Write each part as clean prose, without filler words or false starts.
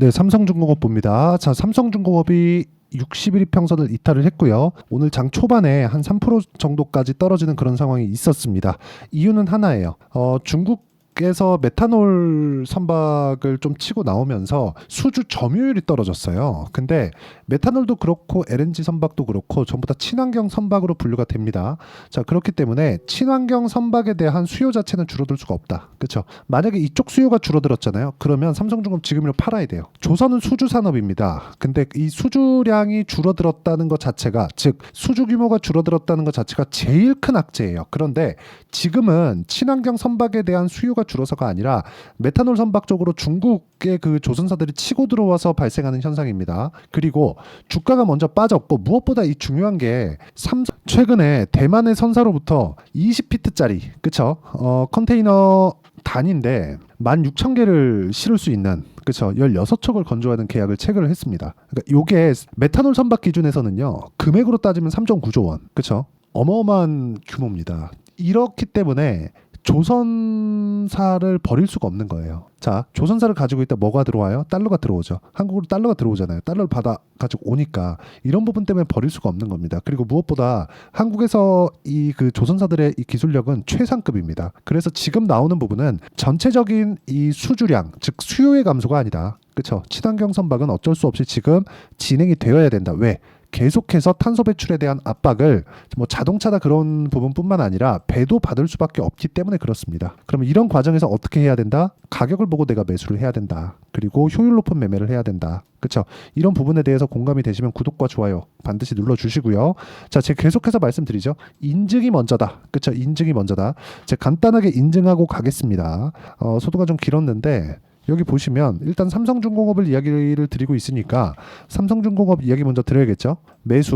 네, 삼성중공업 봅니다. 자, 삼성중공업이 60일 이평선을 이탈을 했고요. 오늘 장 초반에 한 3% 정도까지 떨어지는 그런 상황이 있었습니다. 이유는 하나예요. 중국에서 메탄올 선박을 좀 치고 나오면서 수주 점유율이 떨어졌어요. 근데 메탄올도 그렇고 LNG 선박도 그렇고 전부 다 친환경 선박으로 분류가 됩니다. 자, 그렇기 때문에 친환경 선박에 대한 수요 자체는 줄어들 수가 없다. 그렇죠? 만약에 이쪽 수요가 줄어들었잖아요. 그러면 삼성중공업 지금이로 팔아야 돼요. 조선은 수주 산업입니다. 근데 이 수주량이 줄어들었다는 것 자체가, 즉 수주 규모가 줄어들었다는 것 자체가 제일 큰 악재예요. 그런데 지금은 친환경 선박에 대한 수요가 줄어서가 아니라 메탄올 선박 쪽으로 중국의 그 조선사들이 치고 들어와서 발생하는 현상입니다. 그리고 주가가 먼저 빠졌고, 무엇보다 이 중요한 게 최근에 대만의 선사로부터 20피트짜리 그쵸? 컨테이너 단인데 16,000개를 실을 수 있는, 그쵸, 16척을 건조하는 계약을 체결을 했습니다. 그러니까 요게 메탄올 선박 기준에서는요, 금액으로 따지면 3.9조 원, 그쵸, 어마어마한 규모입니다. 이렇기 때문에 조선사를 버릴 수가 없는 거예요. 자, 조선사를 가지고 있다 뭐가 들어와요? 달러가 들어오죠. 한국으로 달러가 들어오잖아요. 달러를 받아 가지고 오니까 이런 부분 때문에 버릴 수가 없는 겁니다. 그리고 무엇보다 한국에서 이 그 조선사들의 이 기술력은 최상급입니다. 그래서 지금 나오는 부분은 전체적인 이 수주량, 즉 수요의 감소가 아니다. 그렇죠? 친환경 선박은 어쩔 수 없이 지금 진행이 되어야 된다. 왜? 계속해서 탄소 배출에 대한 압박을 뭐 자동차다 그런 부분뿐만 아니라 배도 받을 수밖에 없기 때문에 그렇습니다. 그러면 이런 과정에서 어떻게 해야 된다? 가격을 보고 내가 매수를 해야 된다. 그리고 효율 높은 매매를 해야 된다. 그렇죠? 이런 부분에 대해서 공감이 되시면 구독과 좋아요 반드시 눌러주시고요. 자, 제가 계속해서 말씀드리죠. 인증이 먼저다. 그렇죠? 인증이 먼저다. 제가 간단하게 인증하고 가겠습니다. 소도가 좀 길었는데 여기 보시면 일단 삼성중공업을 이야기를 드리고 있으니까 삼성중공업 이야기 먼저 드려야겠죠. 매도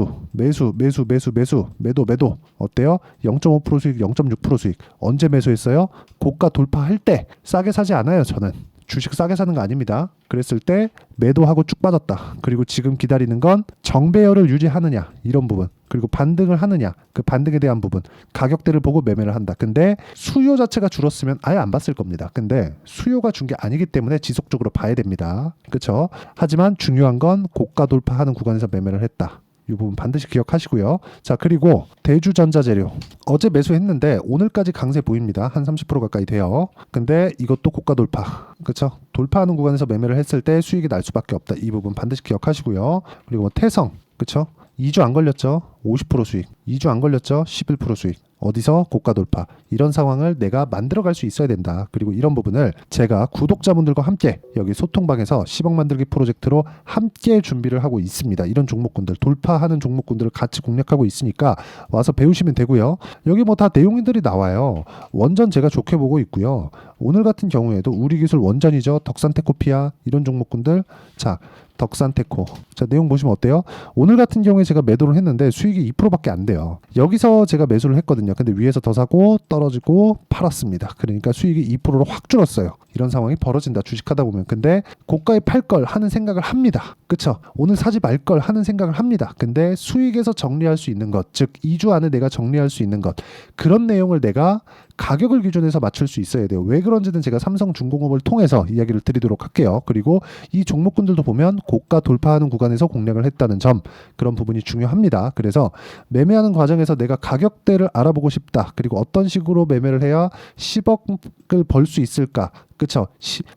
어때요? 0.5% 수익, 0.6% 수익. 언제 매수했어요? 고가 돌파할 때. 싸게 사지 않아요, 저는. 주식 싸게 사는 거 아닙니다. 그랬을 때 매도하고 쭉 빠졌다. 그리고 지금 기다리는 건 정배열을 유지하느냐, 이런 부분, 그리고 반등을 하느냐, 그 반등에 대한 부분, 가격대를 보고 매매를 한다. 근데 수요 자체가 줄었으면 아예 안 봤을 겁니다. 근데 수요가 준 게 아니기 때문에 지속적으로 봐야 됩니다. 그렇죠? 하지만 중요한 건 고가 돌파하는 구간에서 매매를 했다. 이 부분 반드시 기억하시고요. 자, 그리고 대주전자재료 어제 매수했는데 오늘까지 강세 보입니다. 한 30% 가까이 돼요. 근데 이것도 고가 돌파, 그렇죠? 돌파하는 구간에서 매매를 했을 때 수익이 날 수밖에 없다. 이 부분 반드시 기억하시고요. 그리고 뭐 태성, 그렇죠? 2주 안 걸렸죠? 50% 수익. 2주 안 걸렸죠? 11% 수익. 어디서? 고가 돌파. 이런 상황을 내가 만들어갈 수 있어야 된다. 그리고 이런 부분을 제가 구독자분들과 함께 여기 소통방에서 10억 만들기 프로젝트로 함께 준비를 하고 있습니다. 이런 종목군들, 돌파하는 종목군들을 같이 공략하고 있으니까 와서 배우시면 되고요. 여기 뭐 다 내용들이 나와요. 원전 제가 좋게 보고 있고요. 오늘 같은 경우에도 우리기술 원전이죠. 덕산테코피아 이런 종목군들. 자, 덕산테코. 자, 내용 보시면 어때요? 오늘 같은 경우에 제가 매도를 했는데 수익이 2%밖에 안 돼요. 여기서 제가 매수를 했거든요. 근데 위에서 더 사고 떨어지고 팔았습니다. 그러니까 수익이 2%로 확 줄었어요. 이런 상황이 벌어진다, 주식하다 보면. 근데 고가에 팔 걸 하는 생각을 합니다. 그쵸? 오늘 사지 말 걸 하는 생각을 합니다. 근데 수익에서 정리할 수 있는 것, 즉 2주 안에 내가 정리할 수 있는 것, 그런 내용을 내가 가격을 기준해서 맞출 수 있어야 돼요. 왜 그런지는 제가 삼성중공업을 통해서 이야기를 드리도록 할게요. 그리고 이 종목군들도 보면 고가 돌파하는 구간에서 공략을 했다는 점, 그런 부분이 중요합니다. 그래서 매매하는 과정에서 내가 가격대를 알아보고 싶다. 그리고 어떤 식으로 매매를 해야 10억을 벌 수 있을까? 그쵸?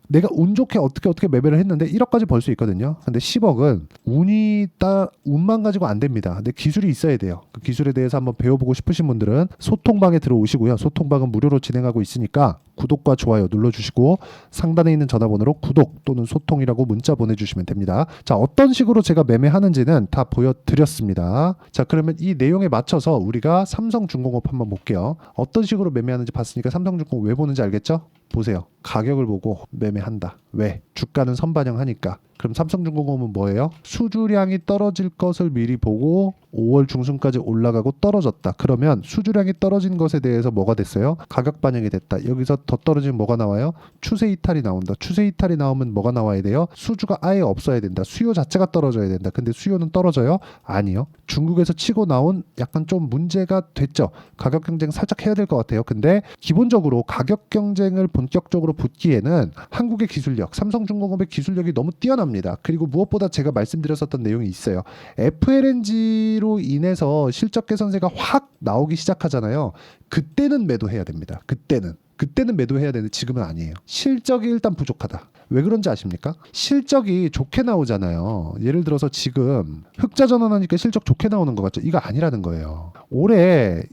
내가 운 좋게 어떻게 매매를 했는데 1억까지 벌 수 있거든요. 근데 10억은 운만 가지고 안 됩니다. 근데 기술이 있어야 돼요. 그 기술에 대해서 한번 배워보고 싶으신 분들은 소통방에 들어오시고요. 소통방은 무료로 진행하고 있으니까 구독과 좋아요 눌러주시고 상단에 있는 전화번호로 구독 또는 소통이라고 문자 보내주시면 됩니다. 자, 어떤 식으로 제가 매매하는지는 다 보여드렸습니다. 자, 그러면 이 내용에 맞춰서 우리가 삼성중공업 한번 볼게요. 어떤 식으로 매매하는지 봤으니까 삼성중공업 왜 보는지 알겠죠? 보세요. 가격을 보고 매매한다. 왜? 주가는 선반영하니까. 그럼 삼성중공업은 뭐예요? 수주량이 떨어질 것을 미리 보고 5월 중순까지 올라가고 떨어졌다. 그러면 수주량이 떨어진 것에 대해서 뭐가 됐어요? 가격 반영이 됐다. 여기서 더 떨어지면 뭐가 나와요? 추세 이탈이 나온다. 추세 이탈이 나오면 뭐가 나와야 돼요? 수주가 아예 없어야 된다. 수요 자체가 떨어져야 된다. 근데 수요는 떨어져요? 아니요. 중국에서 치고 나온 약간 좀 문제가 됐죠. 가격 경쟁 살짝 해야 될 것 같아요. 근데 기본적으로 가격 경쟁을 본격적으로 붙기에는 한국의 기술력, 삼성중공업의 기술력이 너무 뛰어납니다. 뛰어납니다. 그리고 무엇보다 제가 말씀드렸었던 내용이 있어요. FLNG로 인해서 실적 개선세가 확 나오기 시작하잖아요. 그때는 매도해야 됩니다. 그때는 매도해야 되는데 지금은 아니에요. 실적이 일단 부족하다. 왜 그런지 아십니까? 실적이 좋게 나오잖아요. 예를 들어서 지금 흑자 전환하니까 실적 좋게 나오는 것 같죠? 이거 아니라는 거예요. 올해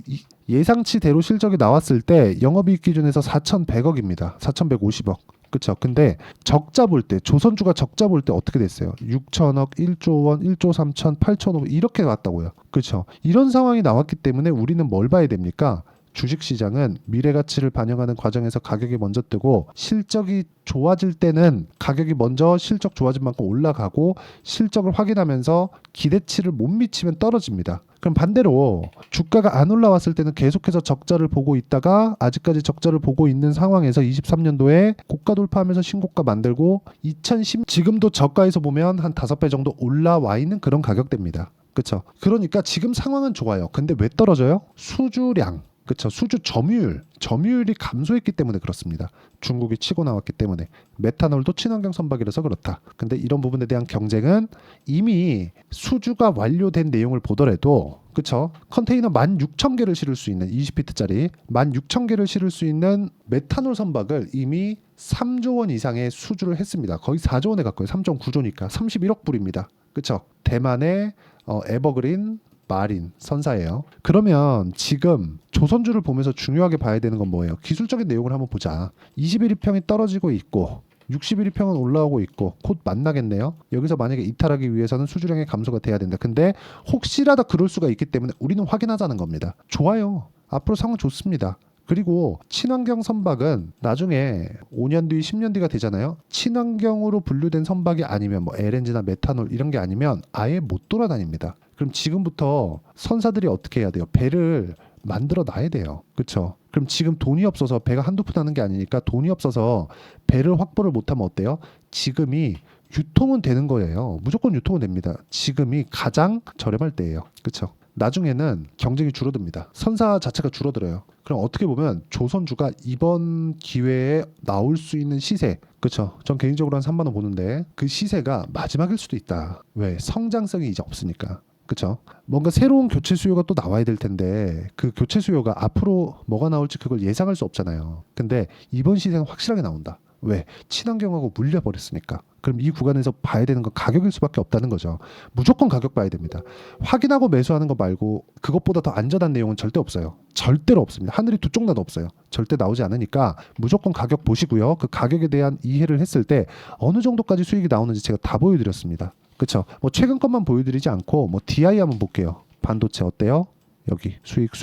예상치대로 실적이 나왔을 때 영업이익 기준에서 4,100억입니다. 4,150억. 그렇죠. 근데 적자 볼 때, 조선주가 적자 볼 때 어떻게 됐어요? 6천억, 1조 원, 1조 3천, 8천억 이렇게 나왔다고요. 그렇죠. 이런 상황이 나왔기 때문에 우리는 뭘 봐야 됩니까? 주식시장은 미래가치를 반영하는 과정에서 가격이 먼저 뜨고 실적이 좋아질 때는 가격이 먼저 실적 좋아진 만큼 올라가고 실적을 확인하면서 기대치를 못 미치면 떨어집니다. 그럼 반대로 주가가 안 올라왔을 때는 계속해서 적자를 보고 있다가 아직까지 적자를 보고 있는 상황에서 23년도에 고가 돌파하면서 신고가 만들고 2010 지금도 저가에서 보면 한 5배 정도 올라와 있는 그런 가격대입니다. 그렇죠? 그러니까 지금 상황은 좋아요. 근데 왜 떨어져요? 수주량. 그렇죠. 수주 점유율이 감소했기 때문에 그렇습니다. 중국이 치고 나왔기 때문에 메탄올도 친환경 선박이라서 그렇다. 근데 이런 부분에 대한 경쟁은 이미 수주가 완료된 내용을 보더라도 그렇죠. 컨테이너 16,000개를 실을 수 있는 20피트짜리 16,000개를 실을 수 있는 메탄올 선박을 이미 3조 원 이상의 수주를 했습니다. 거의 4조 원에 가까워요. 3.9조니까 31억 불입니다. 그렇죠. 대만의 에버그린 마린 선사예요. 그러면 지금 조선주를 보면서 중요하게 봐야 되는 건 뭐예요? 기술적인 내용을 한번 보자. 21일평이 떨어지고 있고 61일평은 올라오고 있고 곧 만나겠네요. 여기서 만약에 이탈하기 위해서는 수주량의 감소가 돼야 된다. 근데 혹시라도 그럴 수가 있기 때문에 우리는 확인하자는 겁니다. 좋아요. 앞으로 상황 좋습니다. 그리고 친환경 선박은 나중에 5년 뒤 10년 뒤가 되잖아요. 친환경으로 분류된 선박이 아니면 뭐 LNG나 메탄올 이런 게 아니면 아예 못 돌아다닙니다. 그럼 지금부터 선사들이 어떻게 해야 돼요? 배를 만들어 놔야 돼요. 그렇죠? 그럼 지금 돈이 없어서 배가 한두 푼 하는 게 아니니까 돈이 없어서 배를 확보를 못하면 어때요? 지금이 유통은 되는 거예요. 무조건 유통은 됩니다. 지금이 가장 저렴할 때예요. 그렇죠? 나중에는 경쟁이 줄어듭니다. 선사 자체가 줄어들어요. 그럼 어떻게 보면 조선주가 이번 기회에 나올 수 있는 시세, 그렇죠? 전 개인적으로 한 3만 원 보는데 그 시세가 마지막일 수도 있다. 왜? 성장성이 이제 없으니까. 그렇죠? 뭔가 새로운 교체 수요가 또 나와야 될 텐데 그 교체 수요가 앞으로 뭐가 나올지 그걸 예상할 수 없잖아요. 근데 이번 시세는 확실하게 나온다. 왜? 친환경하고 물려버렸으니까. 그럼 이 구간에서 봐야 되는 건 가격일 수밖에 없다는 거죠. 무조건 가격 봐야 됩니다. 확인하고 매수하는 거 말고 그것보다 더 안전한 내용은 절대 없어요. 절대로 없습니다. 하늘이 두 쪽 나도 없어요. 절대 나오지 않으니까 무조건 가격 보시고요. 그 가격에 대한 이해를 했을 때 어느 정도까지 수익이 나오는지 제가 다 보여드렸습니다. 그렇죠? 뭐 최근 것만 보여드리지 않고 뭐 DI 한번 볼게요. 반도체 어때요? 여기 수익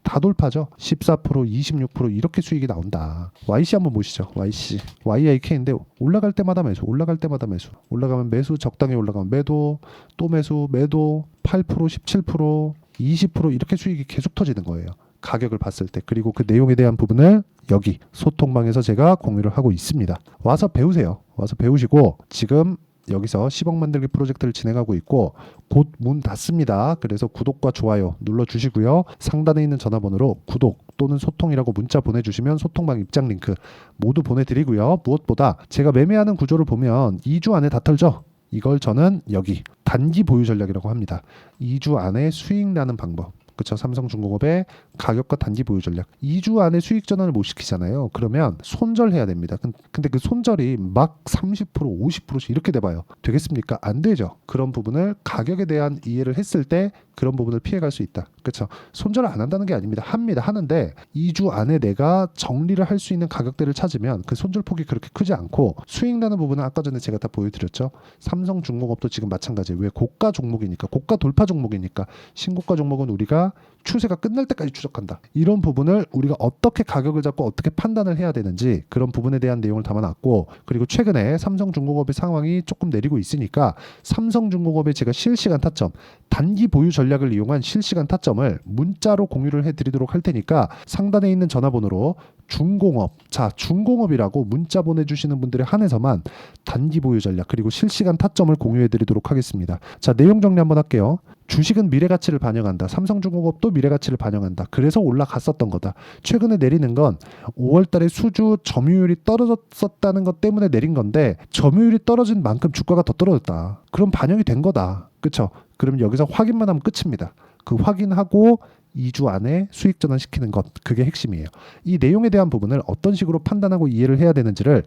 다 돌파죠. 14%, 26% 이렇게 수익이 나온다. YC 한번 보시죠. YC, YIK인데 올라갈 때마다 매수, 올라가면 매수, 적당히 올라가면 매도, 또 매수, 매도, 8%, 17%, 20% 이렇게 수익이 계속 터지는 거예요. 가격을 봤을 때. 그리고 그 내용에 대한 부분을 여기 소통방에서 제가 공유를 하고 있습니다. 와서 배우세요. 와서 배우시고 지금 여기서 10억 만들기 프로젝트를 진행하고 있고 곧 문 닫습니다. 그래서 구독과 좋아요 눌러주시고요. 상단에 있는 전화번호로 구독 또는 소통이라고 문자 보내주시면 소통방 입장 링크 모두 보내드리고요. 무엇보다 제가 매매하는 구조를 보면 2주 안에 다 털죠. 이걸 저는 여기 단기 보유 전략이라고 합니다. 2주 안에 수익 나는 방법. 그렇죠. 삼성중공업의 가격과 단기 보유 전략. 2주 안에 수익 전환을 못 시키잖아요. 그러면 손절해야 됩니다. 근데 그 손절이 막 30%, 50%씩 이렇게 돼봐요. 되겠습니까? 안 되죠. 그런 부분을 가격에 대한 이해를 했을 때 그런 부분을 피해갈 수 있다. 그렇죠. 손절을 안 한다는 게 아닙니다. 합니다. 하는데 2주 안에 내가 정리를 할 수 있는 가격대를 찾으면 그 손절 폭이 그렇게 크지 않고 수익 나는 부분은 아까 전에 제가 다 보여드렸죠. 삼성중공업도 지금 마찬가지예요. 왜? 고가 종목이니까, 고가 돌파 종목이니까. 신고가 종목은 우리가 추세가 끝날 때까지 추적한다. 이런 부분을 우리가 어떻게 가격을 잡고 어떻게 판단을 해야 되는지 그런 부분에 대한 내용을 담아놨고, 그리고 최근에 삼성중공업의 상황이 조금 내리고 있으니까 삼성중공업의 제가 실시간 타점, 단기 보유 전략을 이용한 실시간 타점 타점을 문자로 공유를 해드리도록 할 테니까 상단에 있는 전화번호로 중공업, 자 중공업이라고 문자 보내주시는 분들에 한해서만 단기 보유 전략 그리고 실시간 타점을 공유해드리도록 하겠습니다. 자 내용 정리 한번 할게요. 주식은 미래가치를 반영한다. 삼성중공업도 미래가치를 반영한다. 그래서 올라갔었던 거다. 최근에 내리는 건 5월달에 수주 점유율이 떨어졌었다는 것 때문에 내린 건데 점유율이 떨어진 만큼 주가가 더 떨어졌다. 그럼 반영이 된 거다. 그쵸? 그럼 여기서 확인만 하면 끝입니다. 그 확인하고 2주 안에 수익 전환시키는 것, 그게 핵심이에요. 이 내용에 대한 부분을 어떤 식으로 판단하고 이해를 해야 되는지를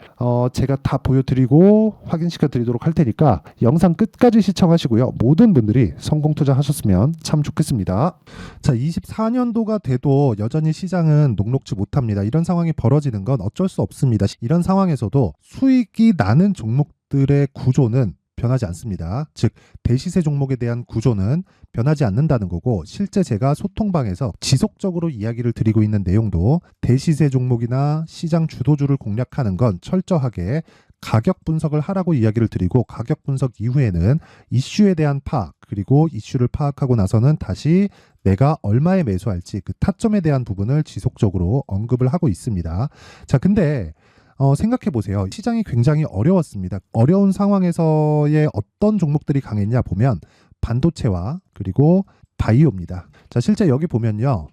제가 다 보여드리고 확인시켜 드리도록 할 테니까 영상 끝까지 시청하시고요. 모든 분들이 성공 투자하셨으면 참 좋겠습니다. 자, 24년도가 돼도 여전히 시장은 녹록지 못합니다. 이런 상황이 벌어지는 건 어쩔 수 없습니다. 이런 상황에서도 수익이 나는 종목들의 구조는 변하지 않습니다. 즉 대시세 종목에 대한 구조는 변하지 않는다는 거고, 실제 제가 소통방에서 지속적으로 이야기를 드리고 있는 내용도 대시세 종목이나 시장 주도주를 공략하는 건 철저하게 가격 분석을 하라고 이야기를 드리고, 가격 분석 이후에는 이슈에 대한 파악, 그리고 이슈를 파악하고 나서는 다시 내가 얼마에 매수할지 그 타점에 대한 부분을 지속적으로 언급을 하고 있습니다. 자, 근데 생각해 보세요. 시장이 굉장히 어려웠습니다. 어려운 상황에서의 어떤 종목들이 강했냐 보면 반도체와 그리고 바이오입니다. 자, 실제 여기 보면요.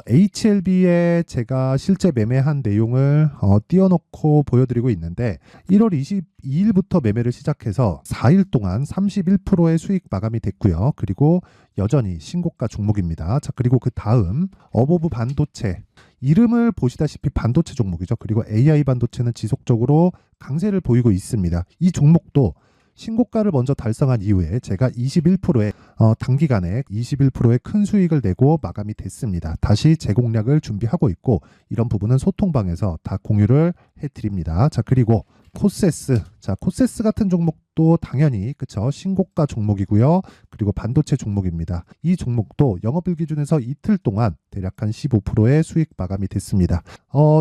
HLB에 제가 실제 매매한 내용을 띄워놓고 보여드리고 있는데 1월 22일부터 매매를 시작해서 4일 동안 31%의 수익 마감이 됐고요. 그리고 여전히 신고가 종목입니다. 자, 그리고 그 다음 어보브 반도체, 이름을 보시다시피 반도체 종목이죠. 그리고 AI 반도체는 지속적으로 강세를 보이고 있습니다. 이 종목도 신고가를 먼저 달성한 이후에 제가 21%의 단기간에 21%의 큰 수익을 내고 마감이 됐습니다. 다시 재공략을 준비하고 있고, 이런 부분은 소통방에서 다 공유를 해드립니다. 자, 그리고 코세스, 자 코세스 같은 종목도 당연히 그쵸, 신고가 종목이고요. 그리고 반도체 종목입니다. 이 종목도 영업일 기준에서 이틀 동안 대략 한 15%의 수익 마감이 됐습니다.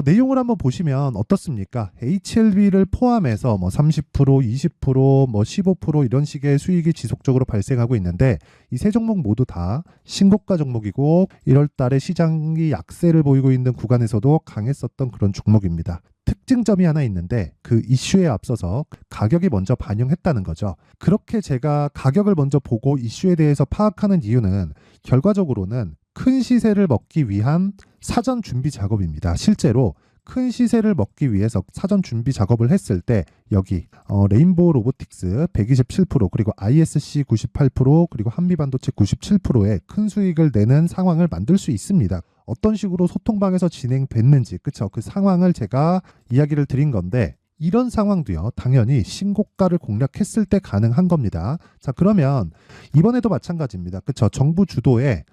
내용을 한번 보시면 어떻습니까? HLB를 포함해서 뭐 30%, 20%, 뭐 15% 이런 식의 수익이 지속적으로 발생하고 있는데, 이 세 종목 모두 다 신고가 종목이고 1월 달에 시장이 약세를 보이고 있는 구간에서도 강했었던 그런 종목입니다. 특징점이 하나 있는데 그 이슈에 앞서서 가격이 먼저 반영했다는 거죠. 그렇게 제가 가격을 먼저 보고 이슈에 대해서 파악하는 이유는 결과적으로는 큰 시세를 먹기 위한 사전 준비 작업입니다. 실제로 큰 시세를 먹기 위해서 사전 준비 작업을 했을 때 여기 레인보우 로보틱스 127% 그리고 ISC 98% 그리고 한미반도체 97%의 큰 수익을 내는 상황을 만들 수 있습니다. 어떤 식으로 소통방에서 진행됐는지, 그쵸? 그 상황을 제가 이야기를 드린 건데, 이런 상황도요 당연히 신고가를 공략했을 때 가능한 겁니다. 자, 그러면 이번에도 마찬가지입니다. 그쵸? 정부 주도의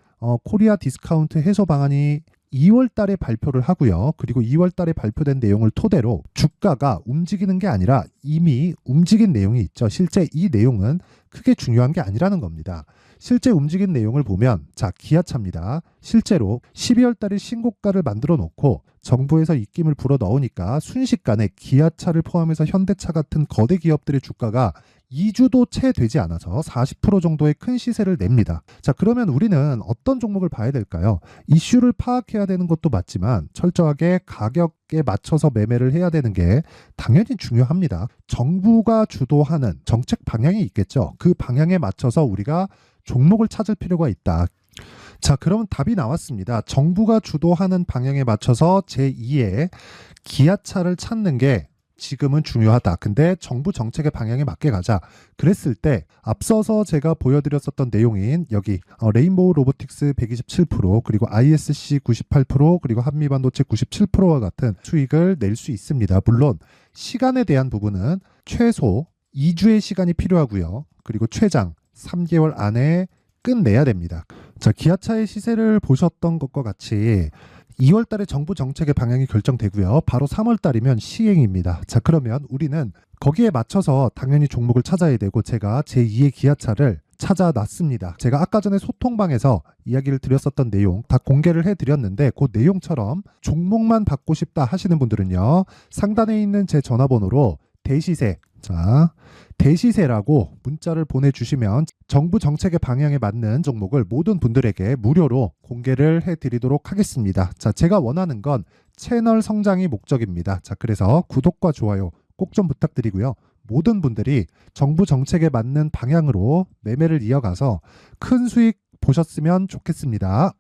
코리아 디스카운트 해소 방안이 2월 달에 발표를 하고요. 그리고 2월 달에 발표된 내용을 토대로 주가가 움직이는 게 아니라 이미 움직인 내용이 있죠. 실제 이 내용은 크게 중요한 게 아니라는 겁니다. 실제 움직인 내용을 보면, 자, 기아차입니다. 실제로 12월 달에 신고가를 만들어 놓고 정부에서 입김을 불어 넣으니까 순식간에 기아차를 포함해서 현대차 같은 거대 기업들의 주가가 2주도 채 되지 않아서 40% 정도의 큰 시세를 냅니다. 자, 그러면 우리는 어떤 종목을 봐야 될까요? 이슈를 파악해야 되는 것도 맞지만 철저하게 가격에 맞춰서 매매를 해야 되는 게 당연히 중요합니다. 정부가 주도하는 정책 방향이 있겠죠. 그 방향에 맞춰서 우리가 종목을 찾을 필요가 있다. 자, 그러면 답이 나왔습니다. 정부가 주도하는 방향에 맞춰서 제2의 기아차를 찾는 게 지금은 중요하다. 근데 정부 정책의 방향에 맞게 가자. 그랬을 때 앞서서 제가 보여드렸었던 내용인 여기 레인보우 로보틱스 127% 그리고 ISC 98% 그리고 한미반도체 97%와 같은 수익을 낼 수 있습니다. 물론 시간에 대한 부분은 최소 2주의 시간이 필요하고요. 그리고 최장 3개월 안에 끝내야 됩니다. 자, 기아차의 시세를 보셨던 것과 같이 2월 달에 정부 정책의 방향이 결정되고요. 바로 3월 달이면 시행입니다. 자, 그러면 우리는 거기에 맞춰서 당연히 종목을 찾아야 되고, 제가 제2의 기아차를 찾아놨습니다. 제가 아까 전에 소통방에서 이야기를 드렸었던 내용 다 공개를 해드렸는데, 그 내용처럼 종목만 받고 싶다 하시는 분들은요, 상단에 있는 제 전화번호로 대시세 자, 대시세라고 문자를 보내주시면 정부 정책의 방향에 맞는 종목을 모든 분들에게 무료로 공개를 해드리도록 하겠습니다. 자, 제가 원하는 건 채널 성장이 목적입니다. 자, 그래서 구독과 좋아요 꼭 좀 부탁드리고요. 모든 분들이 정부 정책에 맞는 방향으로 매매를 이어가서 큰 수익 보셨으면 좋겠습니다.